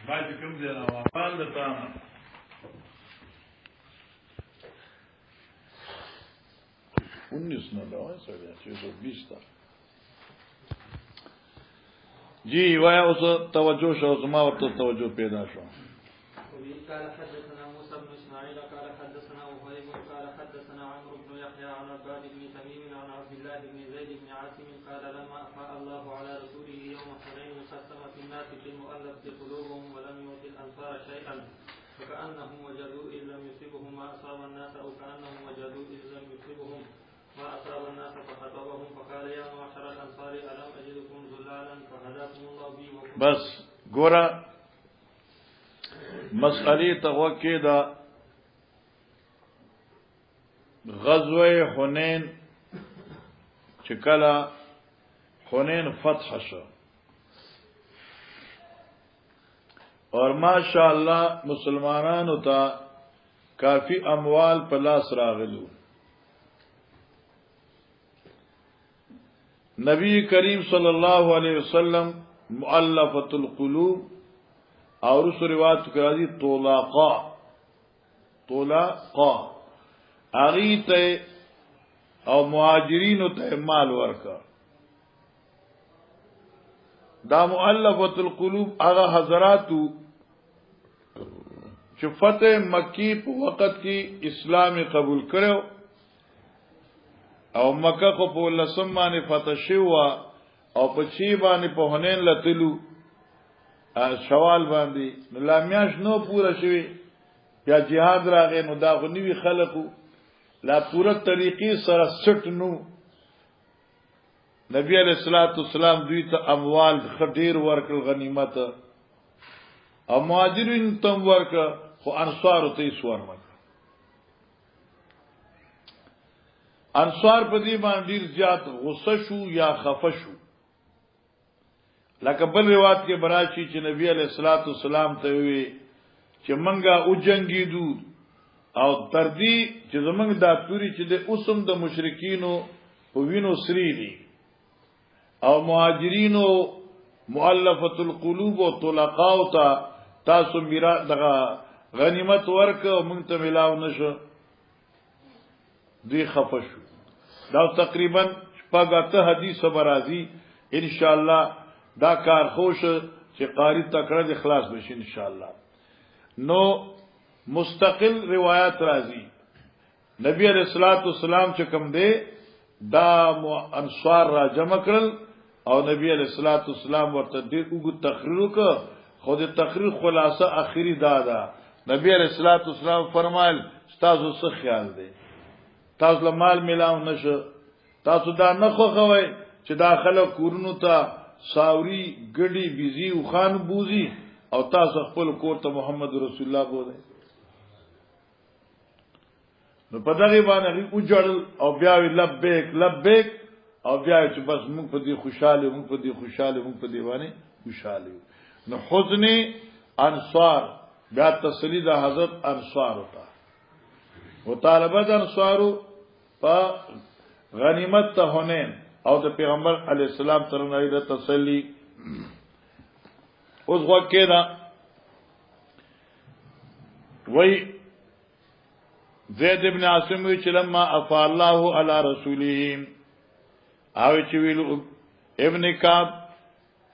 باید کم دینا وافال دتانا انیس نہ لو ایسا گیا 620 تا جی وایا اس توجہ شو زما ورته توجہ پیدا شو قال حدثنا موسى بن اسماعيل قال حدثنا وهيب قال حدثنا عمرو بن يحيى عن عباد بن تميم عن عبد الله بن زيد بن عاصم قال لما افاء الله على رسوله يوم حنين قسم في الناس في المؤلفة قلوبهم ولم يؤت الانصار شيئا فكأنهم وجدوا إن لم يصبهم ما أصاب الناس أو كأنهم وجدوا إن لم يصبهم ما أصاب الناس فخطبهم فقال يا معشر الأنصار ألم أجدكم ضلالا فهداكم الله بي بس ګورا مسئلې توقع دا غزوه حنین چې کله حنین فتح شو اور ماشاءاللہ مسلمانانو ته کافی اموال په لاس راغلو نبی کریم صلی الله علیه وسلم مؤلفۃ القلوب اور اس روایت کرا دی طلاقا اغیت او مهاجرین ته مال ورکا دا مؤلفۃ القلوب هغه حضراتو چې فتح مکی په وخت کې اسلام قبول کړو او مکه کو په لسم باندې فتح شو او په چی باندې په حنین لتلو شوال باندې لامیاش نو پورا شوی یا جهاد راغې نو دا غنوی خلقو لا پورا طریقې سره سټ نو نبی علیہ الصلوۃ والسلام دوی ته اموال خډیر ورکل غنیمت او مهاجرین تم ورک خو انصار ته سوار مګ انصار په دې باندې زیات غصه شو یا خفه شو لکه بل روایت کې براشي چې نبی علیہ الصلوۃ والسلام ته وی چې منګه او جنگیدو او تر دې چې زمنګ دا توري چې د اوسم د مشرکینو په وینو سری دي او مهاجرینو مؤلفۃ القلوب او طلقاء ته تاسو میرا دغه غنیمت ورک مونږ ته ملاو نشو دوی خفه شو دا تقریبا شپږه حدیث برازي ان شاء الله دا کار خوش چې قاری تکړه د اخلاص بشي ان شاء الله نو مستقل روایت راځي نبی علیہ الصلوۃ والسلام چې کوم دی دا انصار را جمع کړل او نبی علیہ الصلوۃ والسلام ورته دې وګ تقریر وکړ خو د تقریر خلاصه اخیری دا نبی علیہ الصلوۃ والسلام فرمایل تاسو څه خیال دی تاسو له مال ملاو نشو تاسو دا نه خوښوي چې داخله کورونو ته ساوري ګډي بيزي او خان بوزي او تاسو خپل کور ته محمد رسول الله بوله نو په دغه باندې او جوړل او بیا لبیک لبیک او بیا چې بس موږ په دې خوشاله موږ په دې خوشاله موږ په دې باندې خوشاله نو حزن انصار بیا تسلی د حضرت انصار وتا مطالبه د انصارو په غنیمت ته حنین او د پیغمبر علی السلام تر نه د تسلی اوس وکړه دا وای زید ابن عاصم وی چې لما افا الله علی رسوله او چې ویلو ابن کعب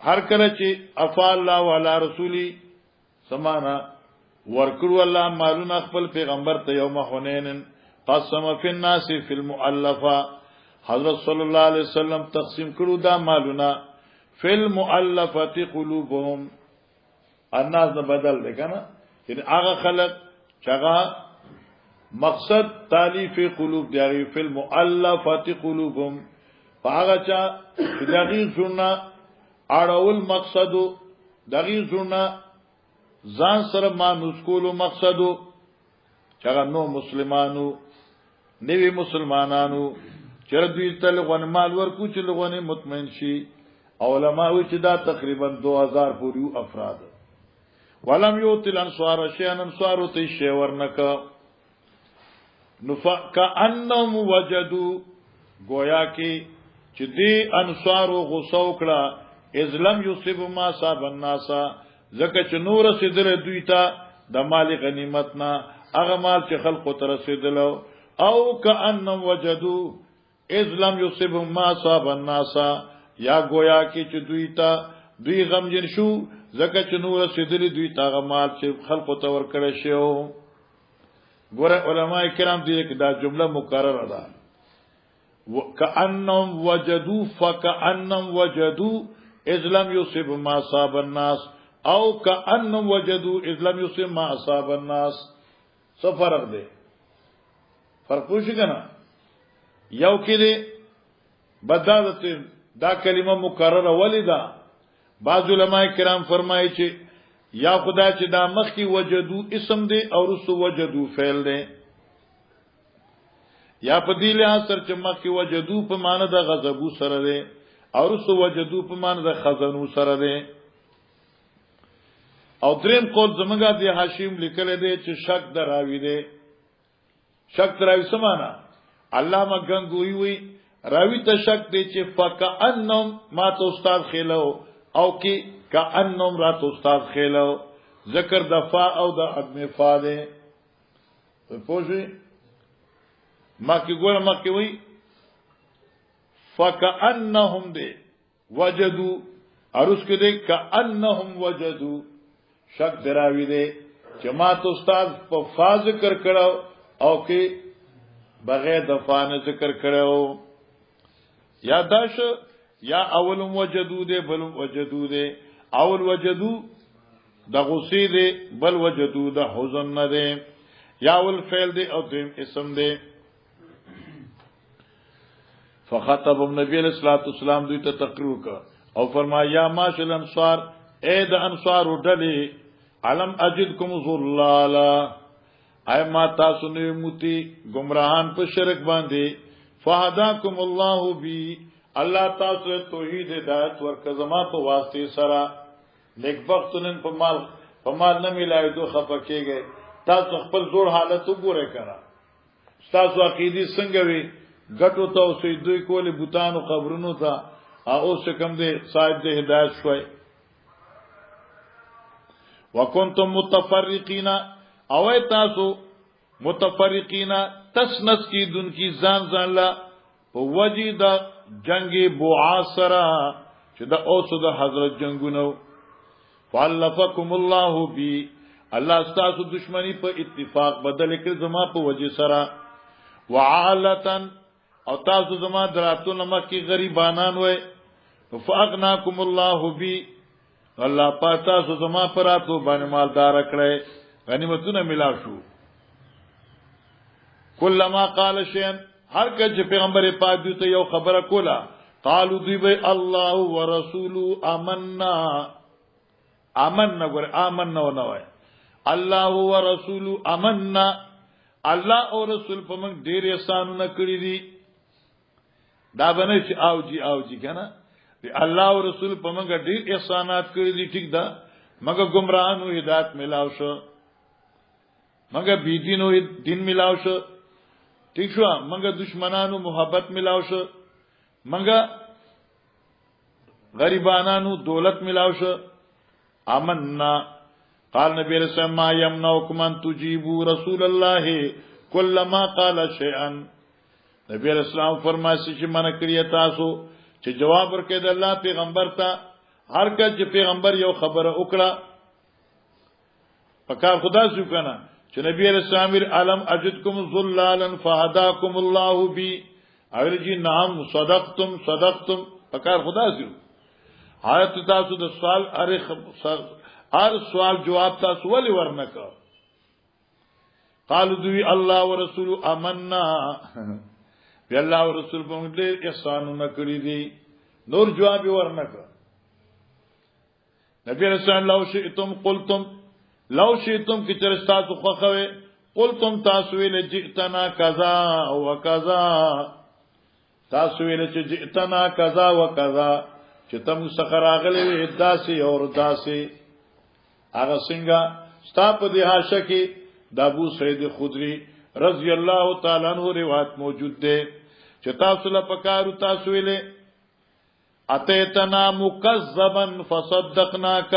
هر کله چې افا الله علی رسولی سمانا ورکړو الله مالونه خپل پیغمبر ته یوم حنین قسم فی الناس فی المؤلفه حضرت صلی الله علیه وسلم تقسیم کړو دا مالونه فی المؤلفه قلوبهم الناس نه بدل دی کنه یعنی هغه خلق چې هغه مقصد تالیف قلوب دی فی المؤلفه قلوبهم هغه چا دغه څونه اړول مقصدو دغه څونه ځان سره ما مسکولو مقصدو چې هغه نو مسلمانو نوی مسلمانانو چر دوی تل غون مال ورکو چې لغونه مطمئن شي علماء وی چې دا تقریبا 2000 پوریو افراد ولم یوت الانصار شیئا انصار ته شی ورنک نفق انهم وجدوا گویا کې چې دی انصار غوسو کړه اذ لم یصب ما صاب الناس زکه چې نور رسیدل دوی ته د مال غنیمت نه هغه مال چې خلقو ته رسیدل او کأنهم وجدوا اذ لم يصبهم ما اصاب الناس یا گویا کې چې دوی غمجن شو زکه چې نور رسیدل دوی ته هغه مال چې خلقو ته ورکړل شو. ګوره علما کرام دې کې دا جمله مکرره ده کأنهم وجدوا فكأنهم وجدوا اذ لم يصبهم ما اصاب الناس او کأنهم وجدوا اذ لم يصبهم ما اصاب الناس. څه فرق دی؟ فرق پوښی کنه یو کې دی بدالت دا کلمه مکرره ولیدا. بعض علماء کرام فرمایي چې یا خدا چې دا مخ کی وجدو اسم دی او رسو وجدو فعل دی یا په دې له سر چې مخ کی وجدو په معنی د غضبو سره دی او رسو وجدو په معنی د خزنو سره دی. او دریم قول زمونږه دی حاشیم لیکل دی چې شک دراوی دی. شک دراوی سمانا علامه غنگوی وی راوی ته شک دی چې فکأنهم ما تو استاد خېلو او کې کأنهم را تو استاد خېلو ذکر د فا او د عدم فا ده پوښي ما کې ګور ما کې وی فکأنهم ده وجدو ارس کې ده کأنهم وجدو شک دراوی ده چې ما تو استاد په فا ذکر کړو او کې بغیر د فا نه ذکر کړو. یا داش یا اولم وجدو ده بلم وجدو ده اول وجدو د غصی ده بل وجدو د حزن نه ده یا اول فعل ده او دیم اسم ده. فخطب نبی علیہ الصلوۃ والسلام دوی ته تقریر کا او فرمایا یا معاشر الانصار اے د انصار ودلی علم اجدکم ضلالا اے ما تاسو نه موتی گمراهان په شرک باندې فهداکم الله بی الله تاسو توحید ہدایت ورک زما په واسطه سره نیک بختونن په مال نه ملای دوه خپکیږي. تاسو خپل زور حالت وګورئ کړه تاسو عقیدی څنګه وی غټو ته اوسې دوی کولی بوتانو قبرونو ته او څه کم دي صاحب د هدایت شوي. وکنتم متفرقین او تاسو متفرقین تسنس کی دن کی ځان لا په وجه د جنگ بعاصرا چې د اوسو د حضرت جنگونو فالفکم الله بی الله تاسو دشمنی په اتفاق بدل کړ زما په وجه سره وعالتن او تاسو زما دراتو نمک کی غریبانان وای فاغناکم الله بی الله پاتا سو زما پراتو باندې مالدار کړي غنیمتونه ملاو شو. کلمہ قال شیئن هر کله پیغمبر پاک دوی ته یو خبره کوله قالو دوی به الله ورسول آمنا ګور آمنا و نه وای الله ورسول آمنا الله او رسول په موږ ډېر احسانونه کړی دي. دا باندې چې اوجی کنه الله او رسول په موږ ډېر احسانات کړی دي. ٹھیک ده مګه گمراهانو هدایت ملاو شو مګه بی دینو دین ملاو شو ٹھیک شو مګه دشمنانو محبت ملاو شو مګه غریبانانو دولت ملاو شو. آمنا قال نبی رسول الله ما يمنعكم ان تجيبوا رسول الله كلما قال شيئا. نبی رسول الله فرمایي چې منع کړی تاسو چې جواب ورکړي د الله پیغمبر ته هر کله چې پیغمبر یو خبره وکړه پکار خدا شو کنه چې نبی رسول الله علم اجدکم ذلالا فهداکم الله بی اورجی نام صدقتم پکار خدا شو حالت تاسو د سوال هر سوال جواب تاسو ولې ورنکړه. قالو دوی الله ورسول آمنا بی الله او رسول په موږ ډېر احسانونه کړی دي نور جواب ورنکړه. نبی رسول الله شئتم قلتم لو شئتم کی ترستا تو خوخوي قلتم تاسو ویل جئتنا کذا و کذا تاسو ویل چې جئتنا کذا و کذا چې تم سخراغلی وي داسي اور داسي هغه څنګه ستا په دې حاشیه کې د ابو سعید خدری رضی الله تعالی عنہ روایت موجود ده چې تاسو له پکارو تاسو ویلې اتیتنا مکذبا فصدقناک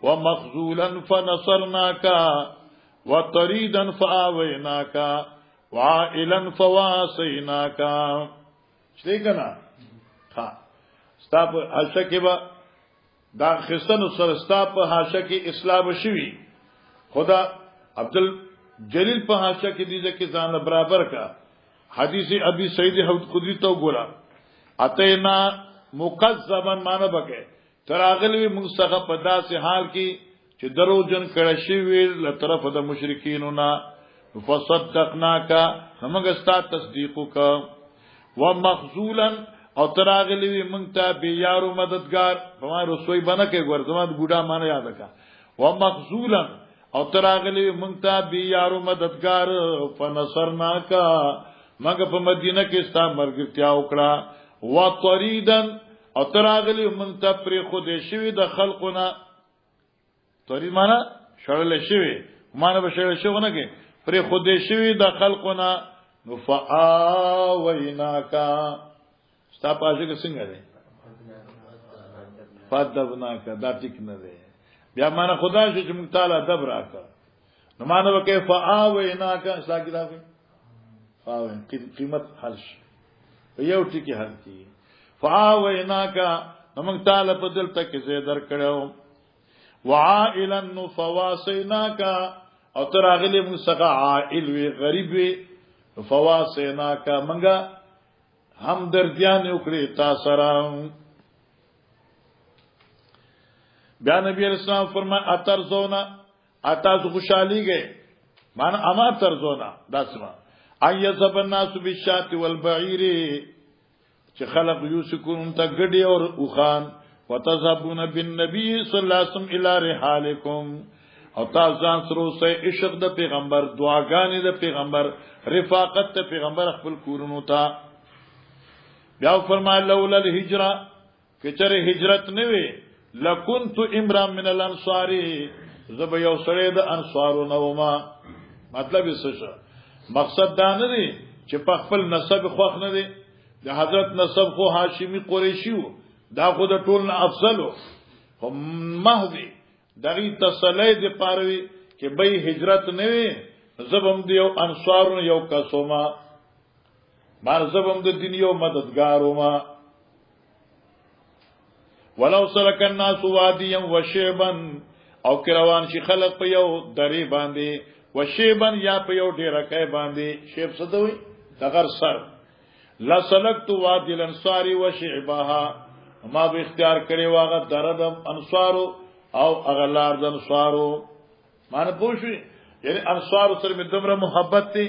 ومخذولا فنصرناك وطريدا فآويناك وعائلا فواسيناك. شته کنا ها ستا په حاشیه کې به دا خستن سره ستا په حاشیه کې اصلاح شوی. خدا عبدالجلیل په حاشیه کې دي چې ځان برابر کا. حدیث ابي سعید خدری تو ګورا اتینا مکذبا معنا بکې تراغلی مستغه په داسې حال کې چې دروژن کړه شی ویل له طرف د مشرکینو نه فصدقناک همغه ستا تصدیق وکا ومخذولا او تراغلی مونږ ته به یارو مددگار په رسوي بنه کې ګورځمات ګوډا معنا یاد کا ومخذولا او تراغلی مونږ ته به یارو مددگار فنصرناک مګ په مدینه کې ستا مرګتیا وکړه وطریدن او تراغلی مونږ ته پر خو دې شوی د خلقونه طرید معنا شړل شوی معنا به شړل شوی نه کې پر خو دې شوی د خلقونه نفعاویناک ستا پاسه کې څنګه ده فدبناک دا ټیک نه ده بیا معنا خدا چې موږ تعالی دب راکا نو معنا وکي فآویناک اسلا کې راغی فاوین قیمت حرش یو ټکی حل کی فآویناک موږ تعالی په دل تک زه در کړو وعائلا فواسیناک او تراغلی موږ څنګه عائل وی غریب وی فواسیناک منګه هم دردیان وکړي تا سره. بیا نبی علیہ السلام فرمایا اترزونا اتاز خوشحالی گئے مانا اما ترزونا داسما ایذب الناس بالشاة والبعیر چې خلق یوسکون انتا گڑی اور اوخان وتذهبون بالنبی صلی اللہ علیہ وسلم الى رحالکم او تازان سروسه عشق د پیغمبر دعاګانې د پیغمبر رفاقت د پیغمبر خپل کورونو ته. بیا فرمایله لولا الهجره کچره هجرت نه وي لکنت امرا من الانصار زب یو سره د انصارو نوما. مطلب یې څه مقصد دا نه دی چې په خپل نسب خوښ نه دی د حضرت نسب خو هاشمی قریشی وو دا خو د ټول نه افضل خو مهدی دغه تسلی د پاروي چې به هجرت نه وي زبم دی یو انصارو یو کسوما مار زبم د دین یو مددگارو ما. ولو سلك الناس واديا وشيبا او کروان شي خلق په یو درې باندې وشيبا یا په یو ډیرکای باندې شیب صدوي دغر سر لا سلكت وادي الانصار وشعبها ما به اختیار کړي واغه درد انصارو او اغلار د انصارو معنی پوښي یعنی انصار سره می دمره محبت دي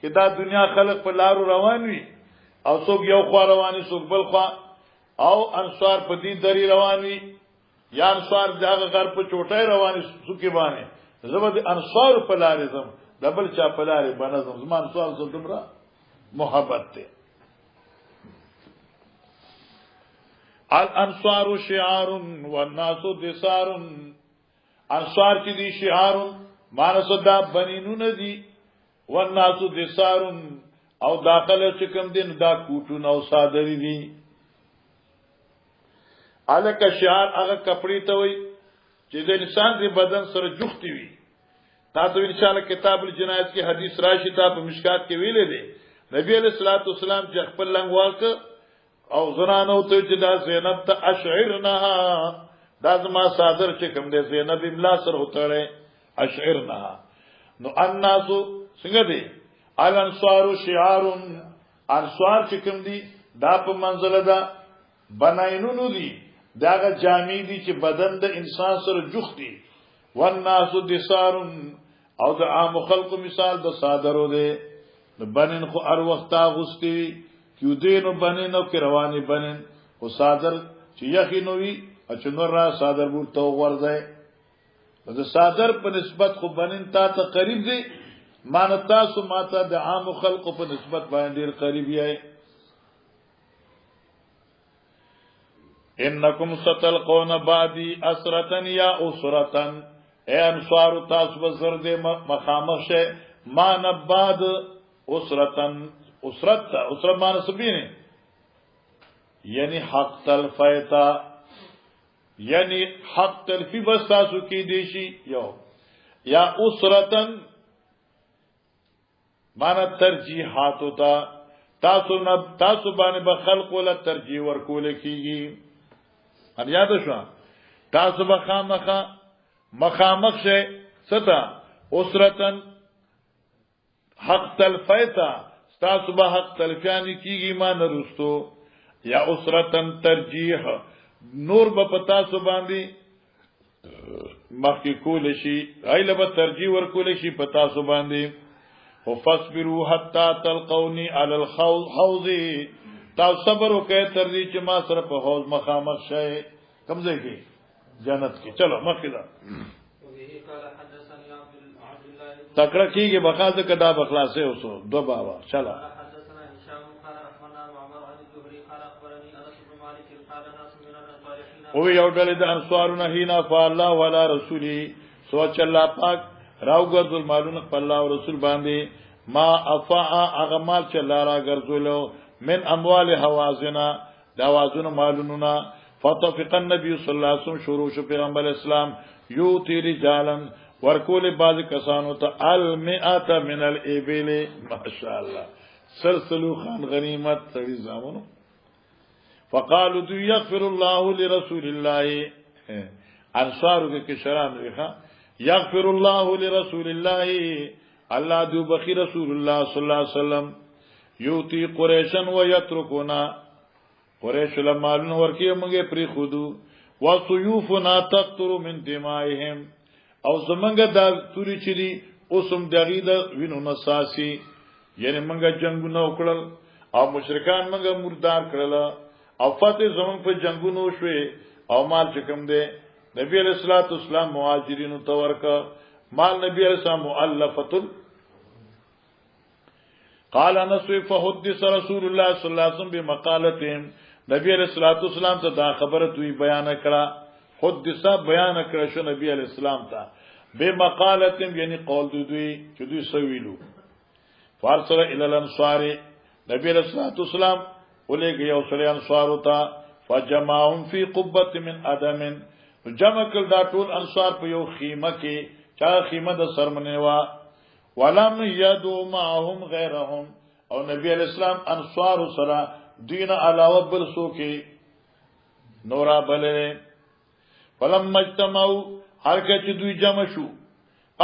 چې دا دنیا خلق په لارو روان وي او څوک یو خوا رواني څوک بل خوا او انصار په دې دری روان وي یا انصار دغه غر په چوټای رواني څوک باندې زبد انصار په لارې زم دبل چا په لارې باندې زم انصار سره دمره محبت دي. الانصار شعار والناس دثار انصار چې دي شعار مانس دا بنینون دي والناس دثار او داخله چې کوم دین دا کوټون او صادری دي. الک شعار هغه کپڑے ته وي چې د انسان د بدن سره جوختی وي. تاسو ان شاء الله کتاب الجنایت کې حدیث راشي تا په مشکات کې ویلې دي نبی علیہ الصلوۃ والسلام چې خپل لنګ واک او زنانو ته چې دا زینب ته اشعرنها دا زما صادر چې کوم دې زینب املا سره وتړې اشعرنها نو الناس څنګه دي الانصار شعار انصار چې کوم دي دا په منزله ده بناینونو دي داغه جامې دي چې بدن د انسان سره جوختی والناس دثار او د عام خلق مثال د صادرو ده بنن خو ار وخت اغستی کیو دینو بنن او رواني بنن او صادر چې یقینوي چې نور را صادر ورته ورځي د صادر په نسبت خو بنن تا ته قریب دي مان تاسو ماته د عام خلق په نسبت باندې ډیر قریب یې. انکم ستلقون بعدی اسرتن یا اسرتن اے انصار تاسو بزر دې مخامخ شه ما نباد اسرتن اسرت اسرت معنی سبینه یعنی حق تلفیتا یعنی حق تلفی بس تاسو کی دیشی یو یا اسرتن مانا ترجیحات ہوتا تاسو باندې به خلق ولا ترجیح ورکول کیږي ان یاد شو تاسو به مخامخ شه ستا اسرتن حق تلفیتا تاسو به حق تلفیانی کیږي مان رستو یا اسرتن ترجیح نور به پتا سو باندې مخکې کول شي غیله به ترجیح ورکول شي پتا سو باندې فاصبروا حتى تلقوني على الحوض تاسو صبر وکړئ تر دې چې ما سره په حوض مخامخ شئ کمزې کې جنت کې چلو مخکې دا تکړه کېږي بخازه کدا بخلاصه اوسو دو بابا چلا او یو ډلې د انصارونه هینا فالله ولا رسولي سوچ الله پاک راو ګرځول مالونه په الله او رسول باندې ما افاء اغمال چې الله را ګرځولو من اموال حوازنا دا وازونه مالونه فتفق النبي صلی الله علیه وسلم شروع شو پیغمبر اسلام یوتی رجالن ورکول بعض کسانو ته المئات من الابل ماشاء الله سلسلو خان غنیمت تړي زامنو فقالوا دو يغفر الله لرسول الله انصارو کې شران ویخه یغفر الله لرسول الله الله دو بخي رسول الله صلی الله علیه وسلم یوتی قریشن و یترکونا قریش لمالون ورکی موږ پری خودو وسيوفنا تقطر من دمائهم او زمنګ دا توري چي اوسم دغې د وینو نساسي یعنی موږ جنگونه وکړل او مشرکان موږ مردار کړل او فتح زمون په جنگونو شوي او مال چکم دے نبی علیہ الصلوۃ والسلام مهاجرین تورکا مال نبی علیہ السلام مؤلفۃ قال انس فحدث رسول الله صلی الله علیه وسلم بمقالتهم نبی علیہ الصلوۃ والسلام ته دا خبره دوی بیان کړه حدث بیان کړه شو نبی علیہ السلام ته بمقالتهم یعنی قول دوی چې دوی سویلو فارسل الى الانصار نبی علیہ الصلوۃ والسلام ولګي یو سړی انصار وتا فجمعهم في قبه من ادم جمع کړ دا ټول انصار په یو خیمه کې چا خیمه د سرمنه وا ولم يدو معهم غيرهم او نبی علیہ السلام انصار سره دین علاوه بل سو کې نورا بلې فلم مجتمعوا هر کله دوی جمع شو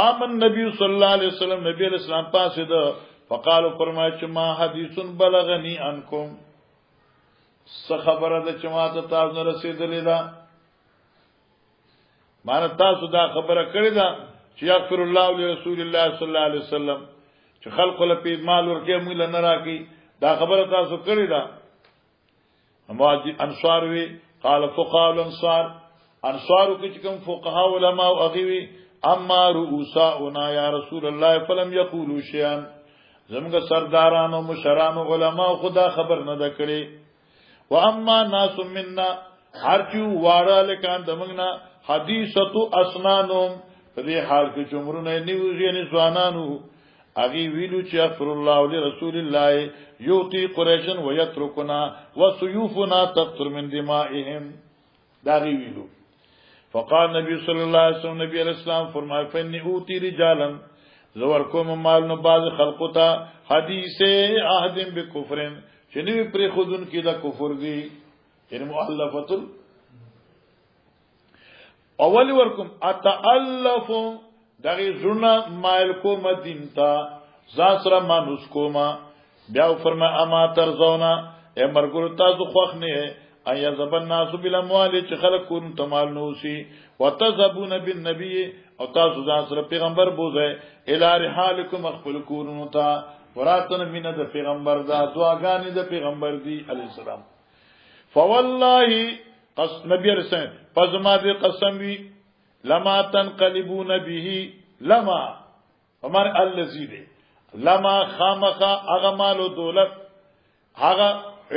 قام النبي صلی الله علیه وسلم نبی علیہ السلام پاسه ده فقالوا فرمایي چې ما حدیث بلغني عنكم څه خبره ده چې ما ته تاسو نه رسیدلې ده مانه تاسو دا خبره کړې ده چې یغفر الله لرسول الله صلی الله علیه وسلم چې خلق له په مال ورکه موږ نه راکې دا خبره تاسو کړې ده امواج انصار وی قال فقهاء الانصار انصار کې کوم فقها علما او اغوی اما رؤساؤنا یا رسول الله فلم يقولوا شيئا زموږ سرداران او مشران او علما خدا خبر نه ده کړې واما ناس منا هرچو واړه لکان دمغنا حدیثتو اسنانم دې حال کې جمهورونه نیوږي نه ځوانانو اغي ویلو چې اغفر الله لرسول الله یوتی قریشن ويتركنا وسيوفنا تقطر من دمائهم دا غي ویلو فقال نبی صلی الله علیه وسلم نبی علیہ السلام فرمایي فنی اوتی رجالا زور کوم مال نو باز خلقتا حدیث عهد بکفرن چې نوی پر خودن کې دا کفر دی یعنی مؤلفۃ اول ورکم اتالف دغه زړه مایل کو مدینتا زاسره مانوس کوما بیا فرما اما ترزونا اے مرګور تاسو خوښ نه ایا زبن ناس بالاموال چې خلق کون تمال نوسی وتذبون بالنبي او تاسو ځاسره پیغمبر بوزه الی رحالکم خپل کورونو تا وراتن مینه د پیغمبر دا دعاګانې د پیغمبر دی علی السلام فوالله قسم نبی رسول پزما دې قسم وی لما تنقلبون به لما ہمارے الذی دے لما خامخا اغمال و دولت هغه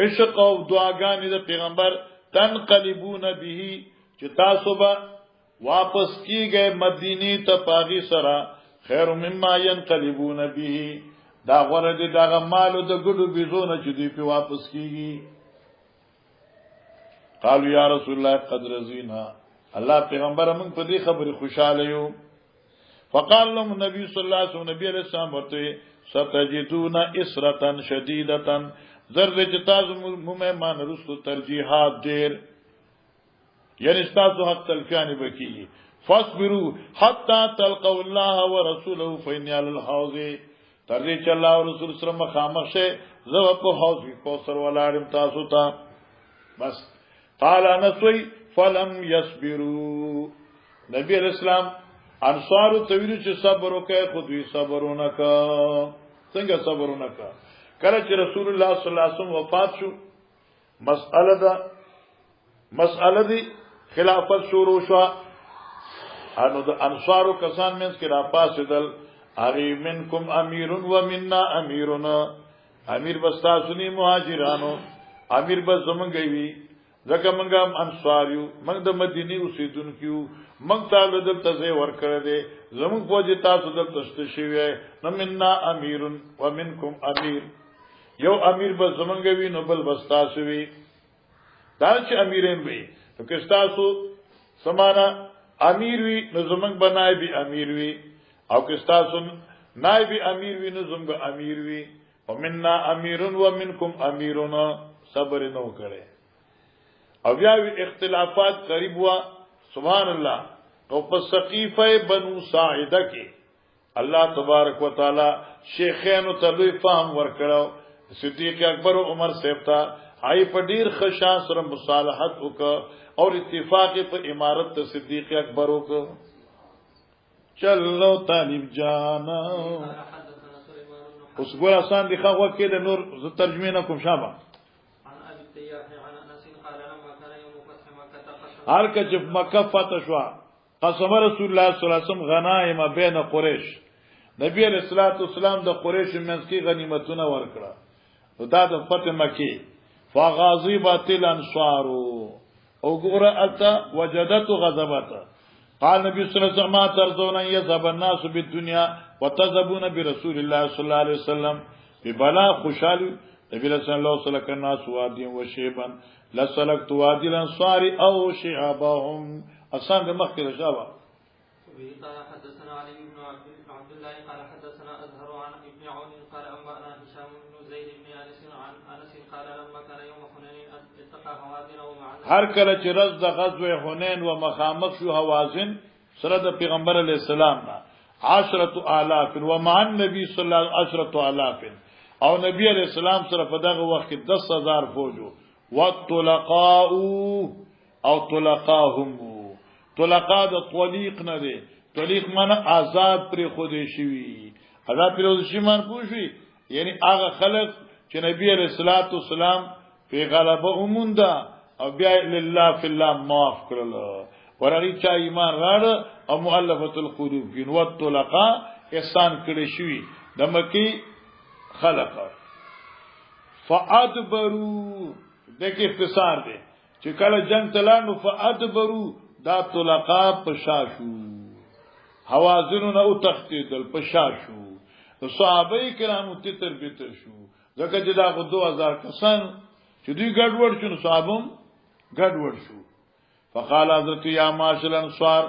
عشق او دعاګانې د پیغمبر تنقلبون به چې تاسو به واپس کیږئ مدینه ته پاغي سره خیر مما ينقلبون به دا غره دي دا مال د ګډو بيزونه چې دی په واپس کیږي قالوا یا رسول الله قد رضینا الله پیغمبر موږ په دې خبره خوشاله یو. فقال لهم النبي صلى الله عليه وسلم نبی علیہ السلام ورته ستجدون اسرة شديدة زرد جتاز مهمان رسو ترجیحات ډیر یعنی تاسو حق تلفیانی بکی فاصبروا حتى تلقوا الله ورسوله فإني على الحوض ترجی چې الله او رسول سره مخامخ شه زو په حوض کو سر ولاړم تاسو ته بس. قال انسوي فلم يصبروا نبی علیہ السلام انصار تویل چې صبر وکړي خو دوی صبرونه کا څنګه صبرونه کا کله چې رسول الله صلی الله علیه وسلم وفات شو مسأله دی خلافت شروع شو انو د انصار کسان منځ کې را پاسدل اغي منکم امیر و منا امیرنا امیر بستا سنی مهاجرانو امیر بس زمونږ وی ځکه موږ انصاریو موږ د مدینه اوسیدونکو موږ ته د تزه ور کړی دی زموږ په دې تاسو د تشته شوی نو منا امیر و منکم امیر یو امیر بس زمونږ وی نو بل بستا شوی دا چې امیرین وی نو که تاسو سمانا امیر وی نو زمونږ بنای به امیر وی او که تاسو نائب امیر وی نو زمونږ امیر وی ومنا امیر و منکم امیرنا صبر نو کړي او بیا اختلافات قریب وا سبحان الله او په سقیفه بنو ساعده کې الله تبارک وتعالى شیخانو ته لوی فهم ورکړو صدیق اکبر او عمر سیفتا هاي په ډیر خشا سره مصالحت وکړه او اتفاق په امارت ته صدیق اکبر وکړه. چلو طالب جانا اوس ګور آسان دي خو کې د نور ز ترجمه نه کوم شابه هر کچ مکه فتح شو قسم رسول الله صلی الله علیه وسلم غنائم بین قریش نبی علیہ الصلوۃ والسلام د قریش منځ کې غنیمتونه ورکړه دا د فتح مکی فغاضبت الانصار او ګوره التا وجدت غضبت قال نبی صلی الله علیه وسلم ترضون يذهب الناس بالدنيا وتذهبون برسول الله صلی الله علیه وسلم ببلا خوشحال نبی صلی الله علیه وسلم الناس وادي وشيبا لسلكت وادي الانصار او شعبهم اصلا د مخکې شابه قال حدثنا علي بن عبد الله قال حدثنا ازهر عن ابن عون قال انبانا هشام بن زيد بن انس عن انس قال لما كان يوم حنين اتقى هوازن ومعنا هر کله چې رز د غزوه حنین و مخامخ شو هوازن سره د پیغمبر علی السلام نه 10000 و مع النبي صلی الله علیه وسلم 10000 او نبی علیہ السلام سره په دغه وخت کې 10000 فوجو والطلقاء او طلقاهم طلقاء د طلیق نه دي طلیق معنی آزاد پر خودی شوی آزاد پر خودی شوی معنی پوښی یعنی هغه خلق چې نبی علیہ الصلوۃ والسلام په غلبه اومنده او بیا لله فی الله معاف کړل ورغی چا ایمان راړ او مؤلفه القلوب کې نو طلقاء احسان کړی شوی د مکی خلق فادبروا دغه اختصار دی چې کله جنگ تلانو فادبروا دا طلقاء پشاشو حوازن او تختیدل پشاشو صحابه کرامو تتر بیتر شو ځکه چې دا 2000 کسان چې دوی ګډوډ شو صحابم ګډوډ شو. فقال حضرت یا معاشر الانصار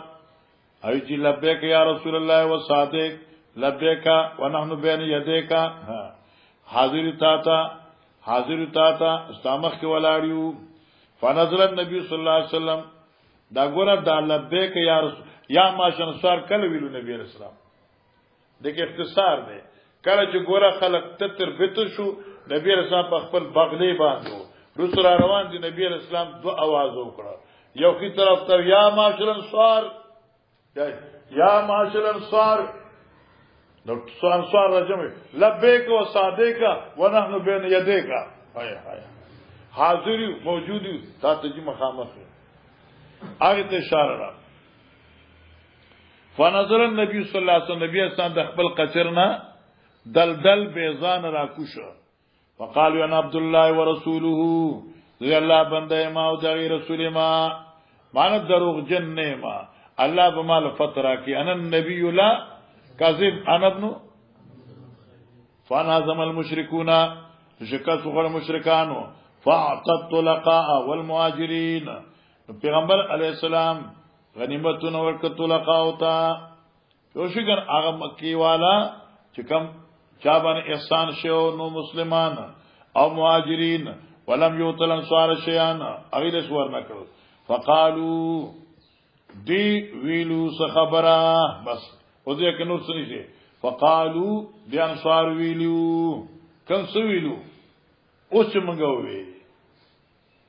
ای چې لبیک یا رسول الله و صادق لبیک ونحن بین یدیک حاضر تا استامخ کې ولاړیو. فنظر النبي صلی الله علیه وسلم دا ګوره دا لبیک یا رسول یا معاشر الانصار کله ویلو نبی رسول الله دغه اختصار دی کله چې ګوره خلق تتر بیتر شو نبی رسول الله په خپل بغلی باندې رسول روان دي نبی رسول الله دو आवाज وکړه یو کی طرف ته یا معاشر الانصار یا معاشر الانصار نو انصار راجمه لبیک و صادق ونحن بین یدیک هاي حاضر موجود تا ته مخامخ هغه ته اشاره را فنظر النبي صلی الله علیه وسلم نبی اسلام د خپل قصرنا دلدل بیزان را کوشه وقالوا انا عبد الله ورسوله ذي الله بنده ما او دغه رسول ما مان دروغ جن نه ما الله بمال فترا کی ان النبي لا کاذب انا ابن فنازم المشركون شکست غیر مشرکانو فاعتت طلقاء والمهاجرين پیغمبر علیہ السلام غنیمتونه ورکړه لقاو تا یو شګر هغه مکی والا چې کوم چا باندې احسان شو نو مسلمان او مهاجرین ولم یوتل انصار شیان اغیر سور نکړو فقالو دی ویلو خبره بس او دې کې نور څه نشي فقالو دی انصار ویلو کوم څه ویلو اوس څنګه وی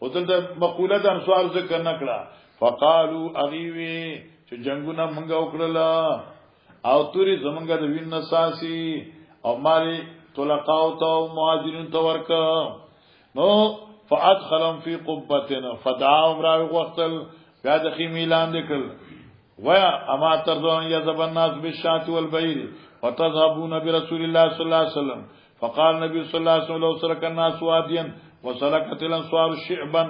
او دلته مقوله د انصار ذکر نکړه فقالو اغیوی چې جنگونه منګه وکړه او توري زمونږ د وین نساسی او مالی طلقاو ته مهاجرین ته ورک نو فادخلهم فی قبتنا فدعاهم راوی وقتل بیا د خیمیلان دکل ویا اما ترضون یذب الناس بالشاة والبعیر وتذهبون برسول الله صلی الله علیه وسلم فقال نبی صلی الله علیه وسلم لو سلك الناس واديا وسلكت الانصار شعبا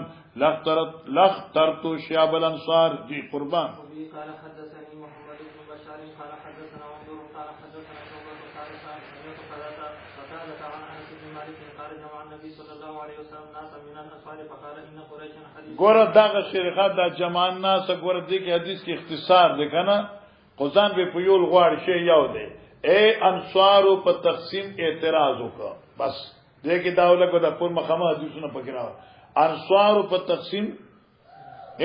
لاخترت شعب الانصار دي قربان قال حدثني محمد بن بشار قال حدثنا عمر قال حدثنا شعبة قال سمعت قتادة عن انس بن مالك قال جمع النبي صلى الله عليه وسلم ناسا من الانصار فقال ان قريشا حديث ګوره داغه شریخات دا جمع الناس ګوره دې کې حدیث کې اختصار دی کنه قزان به په یول غواړي شی یو دی اے انصارو په تقسیم اعتراض وکړه بس دې کې داوله کو د پور مخامه حدیثونه پکې راو انصارو په تقسیم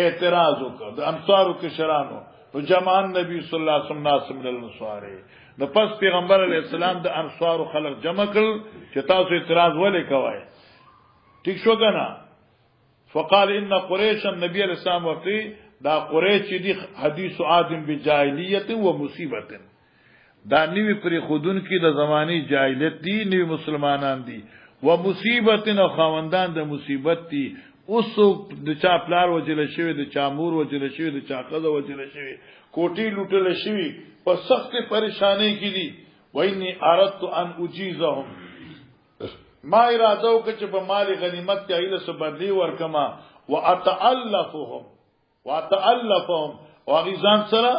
اعتراض وکړه د انصارو کې شرانو تو جمع نبی صلی الله علیه وسلم ناس من الانصار نو پس پیغمبر علیہ السلام د انصارو خلق جمع کړ چې تاسو اعتراض ولې کوئ ٹھیک شو کنه فقال ان قریش النبي علیہ السلام وفي دا قریش دي حدیث عادم بجاهلیت و مصیبت دا نیوی پر خودون کی د زمانی جاہلیت دی نیوی مسلمانان دی و مصیبت او خواندان د مصیبت دی اوس د چا پلار وجل شوی د چا مور وجل شوی د چا قضا وجل شوی کوټی لوټل شوی په سخت پریشانی کې دي ویني اردت ان اجیزهم ما اراده وکړه چې په مال غنیمت کې ایله سبدلی ورکما واتالفهم واغیزان سره